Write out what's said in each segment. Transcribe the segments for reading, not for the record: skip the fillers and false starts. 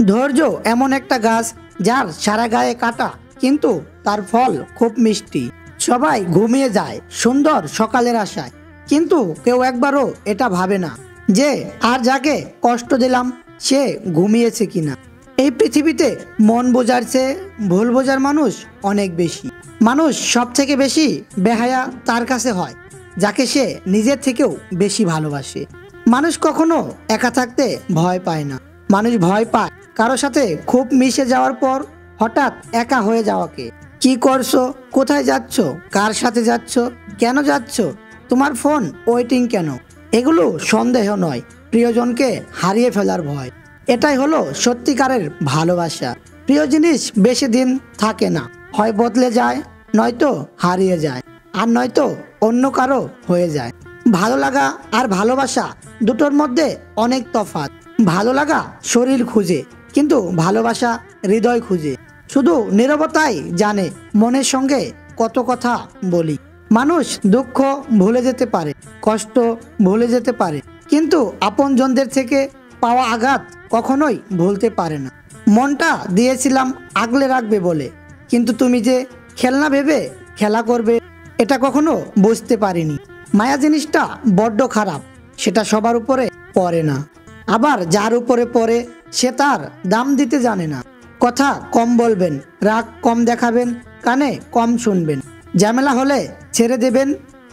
ধৈর্য এমন একটা গাছ যার সারা গায়ে কাটা, কিন্তু তার ফল খুব মিষ্টি। সবাই ঘুমিয়ে যায় সুন্দর সকালের আশায়, কিন্তু কেউ একবারও এটা ভাবে না যে আর যাকে কষ্ট দিলাম সে ঘুমিয়েছে কিনা। এই পৃথিবীতে মন বোঝার চেয়ে ভুল বোঝার মানুষ অনেক বেশি। মানুষ সব থেকে বেশি বেহায়া তার কাছে হয় যাকে সে নিজের থেকেও বেশি ভালোবাসে। মানুষ কখনো একা থাকতে ভয় পায় না, মানুষ ভয় পায় কারো সাথে খুব মিশে যাওয়ার পর হঠাৎ একা হয়ে যাওয়াকে। কি করছো, কোথায় যাচ্ছ, কার সাথে যাচ্ছ, কেন যাচ্ছ, তোমার ফোন ওয়েটিং কেন, এগুলো সন্দেহ নয়, প্রিয়জনকে হারিয়ে ফেলার ভয়। এটাই হলো সত্যিকারের ভালোবাসা। প্রিয় জিনিস বেশি দিন থাকে না, হয় বদলে যায়, নয়তো হারিয়ে যায়, আর নয়তো অন্য কারো হয়ে যায়। ভালো লাগা আর ভালোবাসা দুটোর মধ্যে অনেক তফাৎ। ভালো লাগা শরীর খুঁজে, কিন্তু ভালোবাসা হৃদয় খুঁজে। শুধু নীরবতাই জানে মনের সঙ্গে কত কথা বলি। মানুষ দুঃখ ভুলে যেতে পারে, কষ্ট ভুলে যেতে পারে, কিন্তু আপনজনদের থেকে পাওয়া আঘাত কখনোই ভুলতে পারে না। মনটা দিয়েছিলাম আগলে রাখবে বলে, কিন্তু তুমি যে খেলনা ভেবে খেলা করবে এটা কখনো বুঝতে পারিনি। মায়া জিনিসটা বড্ড খারাপ, সেটা সবার উপরে পড়ে না, আবার যার উপরে পড়ে সে তার দাম দিতে জানে না। কথা কম বলবেন, রাগ কম দেখাবেন, কানে কম শুনবেন, ঝামেলা হলে ছেড়ে দেবেন,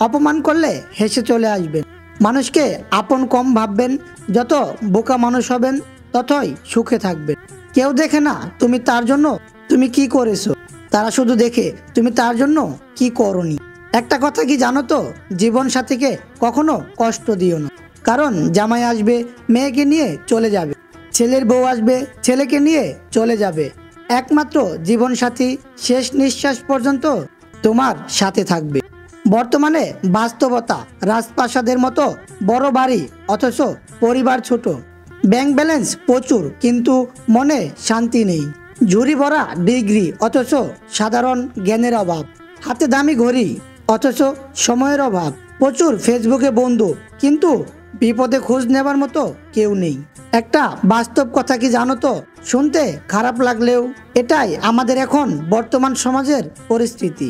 অপমান করলে হেসে চলে আসবেন। মানুষকে আপন কম ভাববেন, যত বোকা মানুষ হবেন ততই সুখে থাকবেন। কেউ দেখে না তুমি তার জন্য তুমি কি করেছো, তারা শুধু দেখে তুমি তার জন্য কি করনি। একটা কথা কি জানো তো, জীবন সাথীকে কখনো কষ্ট দিও না, কারণ জামাই আসবে মেয়েকে নিয়ে চলে যাবে, ছেলের বউ আসবে ছেলেকে নিয়ে চলে যাবে। একমাত্র জীবন সাথী শেষ নিঃশ্বাস পর্যন্ত তোমার সাথে থাকবে। বর্তমানে বাস্তবতা রাজপ্রাসাদের মতো বড় বাড়ি অথচ পরিবার ছোট, ব্যাংক ব্যালেন্স প্রচুর কিন্তু মনে শান্তি নেই, ঝুড়ি ভরা ডিগ্রি অথচ সাধারণ জ্ঞানের অভাব, হাতে দামি ঘড়ি অথচ সময়ের অভাব, প্রচুর ফেসবুকে বন্ধু কিন্তু বিপদে খোঁজ নেবার মতো কেউ নেই। একটা বাস্তব কথা কি জানো তো, শুনতে খারাপ লাগলেও এটাই আমাদের এখন বর্তমান সমাজের পরিস্থিতি।